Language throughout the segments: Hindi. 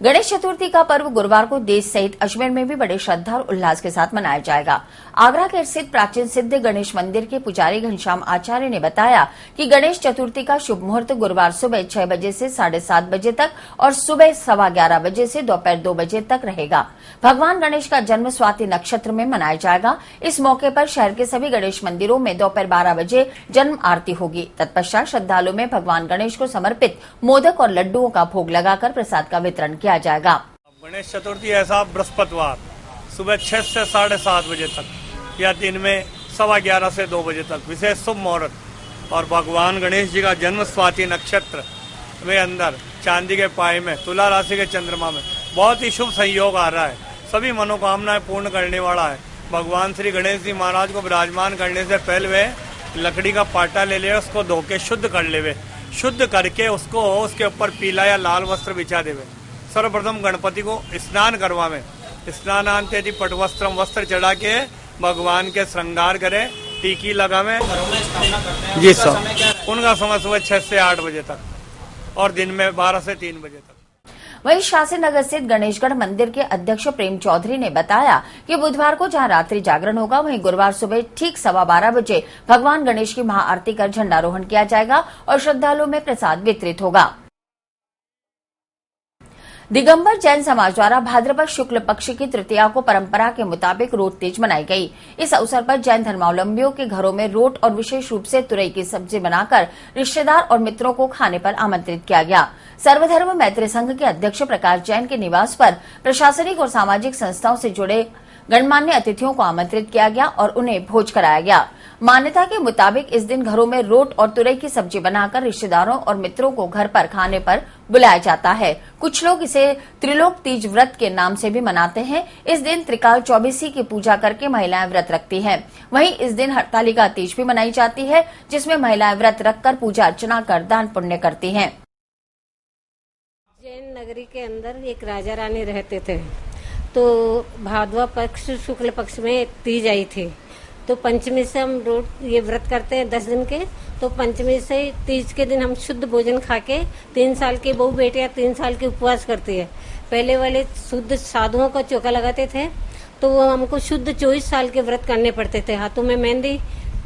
गणेश चतुर्थी का पर्व गुरुवार को देश सहित अजमेर में भी बड़े श्रद्धा और उल्लास के साथ मनाया जाएगा। आगरा के स्थित प्राचीन सिद्ध गणेश मंदिर के पुजारी घनश्याम आचार्य ने बताया कि गणेश चतुर्थी का शुभ मुहूर्त गुरुवार सुबह 6 बजे से 7:30 बजे तक और सुबह 11:15 बजे से दोपहर 2 बजे तक रहेगा। भगवान गणेश का जन्म स्वाति नक्षत्र में मनाया जाएगा। इस मौके पर शहर के सभी गणेश मंदिरों में दोपहर 12 बजे जन्म आरती होगी। तत्पश्चात श्रद्धालुओं में भगवान गणेश को समर्पित मोदक और लड्डुओं का भोग लगाकर प्रसाद का वितरण किया जाएगा। गणेश चतुर्थी ऐसा बृहस्पतिवार सुबह 6 से 7:30 बजे तक या दिन में 11:15 से 2 बजे तक विशेष शुभ मुहूर्त और भगवान गणेश जी का जन्म स्वाति नक्षत्र में अंदर चांदी के पाए में तुला राशि के चंद्रमा में बहुत ही शुभ संयोग आ रहा है। सभी मनोकामनाएं पूर्ण करने वाला है। भगवान श्री गणेश जी महाराज को विराजमान करने से पहले वे लकड़ी का पाटा ले ले, उसको धो के शुद्ध कर लेवे, शुद्ध करके उसको उसके ऊपर पीला या लाल वस्त्र बिछा देवे। सर्वप्रथम गणपति को स्नान करवावे, स्नानांते पटवस्त्रम वस्त्र चढ़ा के भगवान के श्रृंगार करे, टीकी लगावे। जी सर, उनका समय सुबह 6 से 8 बजे तक और दिन में 12 से 3 बजे तक। वहीं शास्त्री नगर स्थित गणेशगढ़ मंदिर के अध्यक्ष प्रेम चौधरी ने बताया कि बुधवार को जहां रात्रि जागरण होगा वहीं गुरुवार सुबह ठीक 12:15 बजे भगवान गणेश की महाआरती कर झंडारोहण किया जाएगा और श्रद्धालुओं में प्रसाद वितरित होगा। दिगंबर जैन समाज द्वारा भाद्रपद शुक्ल पक्ष की तृतीया को परंपरा के मुताबिक रोट तीज मनाई गई। इस अवसर पर जैन धर्मावलंबियों के घरों में रोट और विशेष रूप से तुरई की सब्जी बनाकर रिश्तेदार और मित्रों को खाने पर आमंत्रित किया गया। सर्वधर्म मैत्री संघ के अध्यक्ष प्रकाश जैन के निवास पर प्रशासनिक और सामाजिक संस्थाओं से जुड़े गणमान्य अतिथियों को आमंत्रित किया गया और उन्हें भोज कराया गया। मान्यता के मुताबिक इस दिन घरों में रोट और तुरई की सब्जी बनाकर रिश्तेदारों और मित्रों को घर पर खाने पर बुलाया जाता है। कुछ लोग इसे त्रिलोक तीज व्रत के नाम से भी मनाते हैं। इस दिन त्रिकाल चौबीसी की पूजा करके महिलाएं व्रत रखती हैं। वहीं इस दिन हरतालिका तीज भी मनाई जाती है, जिसमें महिलाएं व्रत रखकर पूजा अर्चना कर दान पुण्य करती हैं। जैन नगरी के अंदर एक राजा रानी रहते थे, तो भाद्वा पक्ष शुक्ल पक्ष में तीज आई थी। तो पंचमी से हम रोज ये व्रत करते हैं 10 दिन के। तो पंचमी से तीज के दिन हम शुद्ध भोजन खा के 3 साल की बहू बेटियां 3 साल के उपवास करती है। पहले वाले शुद्ध साधुओं का चौका लगाते थे, तो वो हमको शुद्ध 24 साल के व्रत करने पड़ते थे। हाथों में मेहंदी,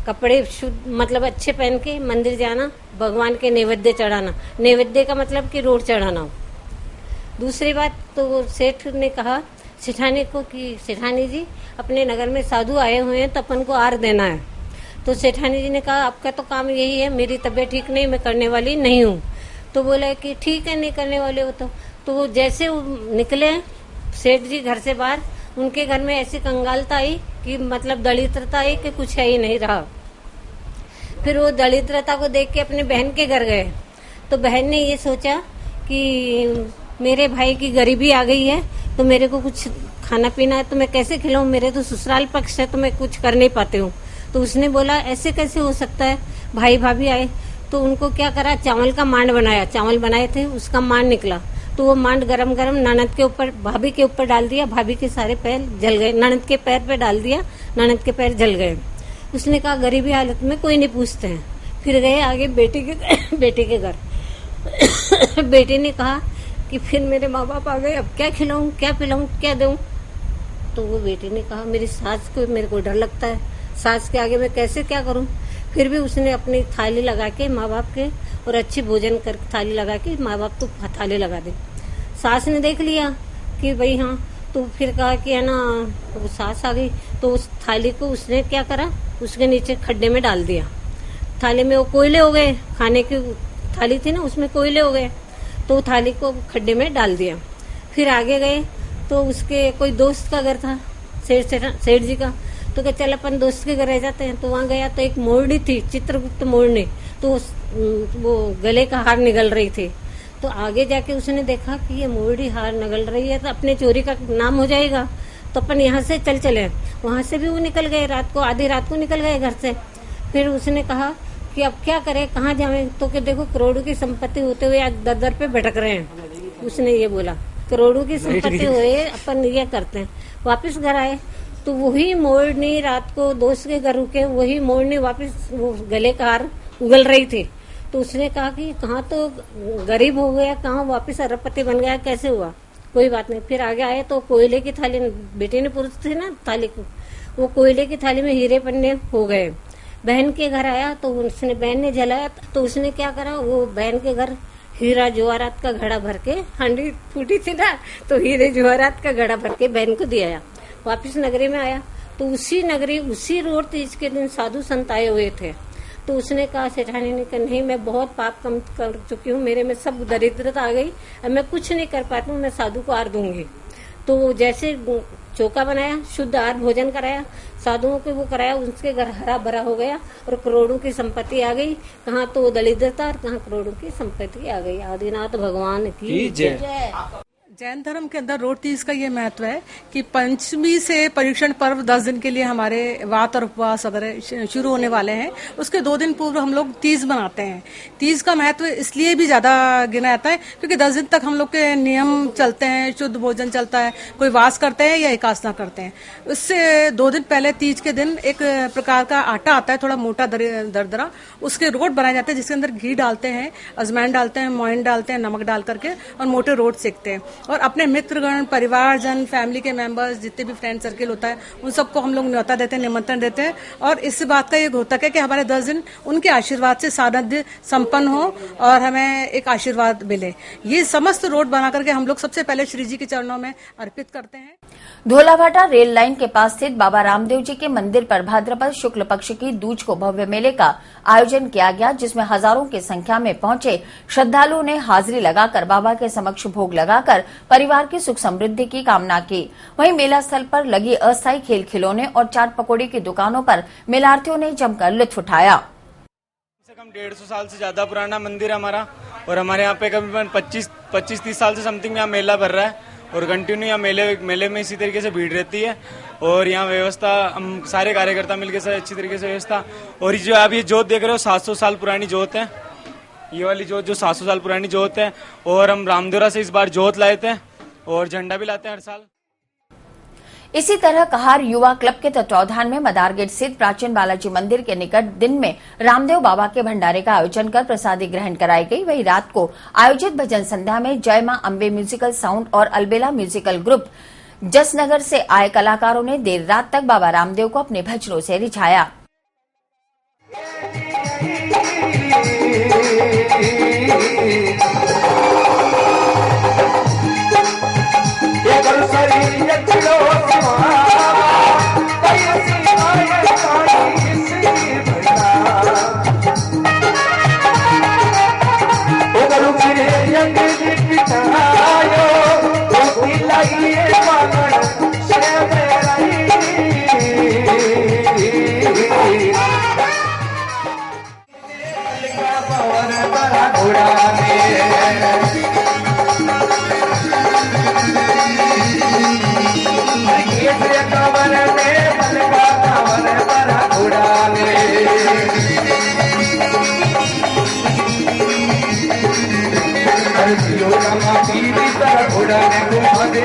कपड़े शुद्ध मतलब अच्छे पहन के मंदिर जाना, भगवान के नैवेद्य चढ़ाना। नैवेद्य का मतलब कि रोट चढ़ाना। दूसरी बात, तो सेठ ने कहा सेठानी को कि सेठानी जी अपने नगर में साधु आए हुए हैं तो अपन को आर देना है। तो सेठानी जी ने कहा आपका तो काम यही है, मेरी तबीयत ठीक नहीं, मैं करने वाली नहीं हूँ। तो बोला कि ठीक है, नहीं करने वाले हो तो जैसे निकले सेठ जी घर से बाहर, उनके घर में ऐसी कंगालता आई कि मतलब दरिद्रता आई कि कुछ है ही नहीं रहा। फिर वो दरिद्रता को देख के अपने बहन के घर गए, तो बहन ने ये सोचा कि मेरे भाई की गरीबी आ गई है, तो मेरे को कुछ खाना पीना है तो मैं कैसे खिलाऊं, मेरे तो ससुराल पक्ष है तो मैं कुछ कर नहीं पाती हूँ। तो उसने बोला ऐसे कैसे हो सकता है, भाई भाभी आए। तो उनको क्या करा, चावल का मांड बनाया, चावल बनाए थे उसका मांड निकला। तो वो मांड गरम गरम ननद के ऊपर, भाभी के ऊपर डाल दिया, भाभी के सारे पैर जल गए। ननद के पैर पे डाल दिया, ननद के पैर जल गए। उसने कहा गरीबी हालत में कोई नहीं पूछते हैं। फिर गए आगे बेटे के घर। बेटे ने कहा कि फिर मेरे माँ बाप आ गए, अब क्या खिलाऊं, क्या पिलाऊं, क्या दूं। तो वो बेटी ने कहा मेरी सास को मेरे को डर लगता है, सास के आगे मैं कैसे क्या करूं। फिर भी उसने अपनी थाली लगा के माँ बाप के और अच्छी भोजन कर थाली लगा के माँ बाप को थाली लगा दी। सास ने देख लिया कि भाई हाँ, तो फिर कहा कि है ना, वो सास आ गई तो उस थाली को उसने क्या करा, उसके नीचे खड्डे में डाल दिया। थाली में वो कोयले हो गए, खाने की थाली थी ना उसमें कोयले हो गए, तो थाली को खड्डे में डाल दिया। फिर आगे गए तो उसके कोई दोस्त का घर था सेठ जी का, तो क्या चल अपन दोस्त के घर रह जाते हैं। तो वहाँ गया तो एक मोरनी थी, चित्रगुप्त मोरनी, तो वो गले का हार निगल रही थी। तो आगे जाके उसने देखा कि ये मोरनी हार निगल रही है तो अपने चोरी का नाम हो जाएगा, तो अपन यहाँ से चले। वहाँ से भी वो निकल गए, रात को आधी रात को निकल गए घर से। फिर उसने कहा कि अब क्या करें, कहाँ जावे। तो कि देखो करोड़ों की संपत्ति होते हुए आज दर पे भटक रहे हैं। उसने ये बोला करोड़ों की संपत्ति हुए अपन ये करते हैं। वापस घर आए तो वही मोरनी रात को दोस्त के घर रुके, वही मोरनी वापस वो गले का हार उगल रही थी। तो उसने कहा कि कहाँ तो गरीब हो गया, कहाँ वापस अरबपति बन गया, कैसे हुआ। कोई बात नहीं। फिर आगे आए तो कोयले की थाली, बेटे ने पुरुष थे ना थाली को, वो कोयले की थाली में हीरे पन्ने हो गए। बहन के घर आया तो उसने, बहन ने जलाया तो उसने क्या करा, वो बहन के घर हीरा जवाहरात का घड़ा भर के, हांडी फूटी थी ना, तो हीरे जवाहरात का घड़ा भर के बहन को दिया। वापिस नगरी में आया तो उसी नगरी, उसी रोड तीज के दिन साधु संत आए हुए थे। तो उसने कहा, सेठानी ने कहा, नहीं मैं बहुत पाप कम कर चुकी हूँ, मेरे में सब दरिद्रता आ गई, अब मैं कुछ नहीं कर पाती हूँ, मैं साधु को आर दूंगी। तो जैसे चौका बनाया, शुद्ध आहार भोजन कराया, साधुओं को वो कराया, उसके घर हरा भरा हो गया और करोड़ों की संपत्ति आ गई। कहाँ तो दरिद्रता और कहाँ करोड़ों की संपत्ति आ गई। आदिनाथ भगवान की जय। जैन धर्म के अंदर रोट तीज का ये महत्व है कि पंचमी से परीक्षण पर्व 10 दिन के लिए हमारे व्रत और उपवास वगैरह शुरू होने वाले हैं। उसके 2 दिन पूर्व हम लोग तीज मनाते हैं। तीज का महत्व इसलिए भी ज्यादा गिना जाता है क्योंकि 10 दिन तक हम लोग के नियम चलते हैं, शुद्ध भोजन चलता है, कोई वास करते हैं या एकासना करते हैं। उससे 2 दिन पहले तीज के दिन एक प्रकार का आटा आता है, थोड़ा मोटा दरदरा, उसके रोट बनाए जाते हैं जिसके अंदर घी डालते हैं, अजवाइन डालते हैं, मोइन डालते हैं, नमक डाल करके और मोटे रोट सेकते हैं। और अपने मित्रगण, परिवारजन, फैमिली के मेंबर्स, जितने भी फ्रेंड सर्किल होता है, उन सबको हम लोग न्योता देते हैं, निमंत्रण देते हैं। और इस बात का ये होता है कि हमारे 10 दिन उनके आशीर्वाद से सानिध्य संपन्न हो और हमें एक आशीर्वाद मिले। ये समस्त रोड बना करके हम लोग सबसे पहले श्री जी के चरणों में अर्पित करते हैं। धोलाभाटा रेल लाइन के पास स्थित बाबा रामदेव जी के मंदिर पर भाद्रपद शुक्ल पक्ष की दूज को भव्य मेले का आयोजन किया गया, जिसमें हजारों की संख्या में पहुंचे श्रद्धालुओं ने हाजिरी लगाकर बाबा के समक्ष भोग लगाकर परिवार की सुख समृद्धि की कामना की। वहीं मेला स्थल पर लगी अस्थायी खेल खिलौने और चाट पकौड़े की दुकानों पर मेलार्थियों ने जमकर लुत्फ उठाया। कम से कम 150 साल से ज्यादा पुराना मंदिर है हमारा, और हमारे यहाँ पे करीबन 25-30 साल से समथिंग यहाँ मेला भर रहा है और कंटिन्यू यहाँ मेले में इसी तरीके से भीड़ रहती है। और यहाँ व्यवस्था, हम सारे कार्यकर्ता मिलकर से अच्छी तरीके से व्यवस्था। और जो आप ये जोत देख रहे हो 700 साल पुरानी जोत है, ये वाली जोत जो 700 साल पुरानी जोत है। और हम रामदेवरा से इस बार जोत लाए थे और झंडा भी लाते हैं हर साल। इसी तरह कहार युवा क्लब के तत्वावधान में मदार गेट स्थित प्राचीन बालाजी मंदिर के निकट दिन में रामदेव बाबा के भंडारे का आयोजन कर प्रसादी ग्रहण कराई गई। वहीं रात को आयोजित भजन संध्या में जय मां अम्बे म्यूजिकल साउंड और अलबेला म्यूजिकल ग्रुप जसनगर से आए कलाकारों ने देर रात तक बाबा रामदेव को अपने भजनों से रिझाया। घोड़ा ने घुमा दे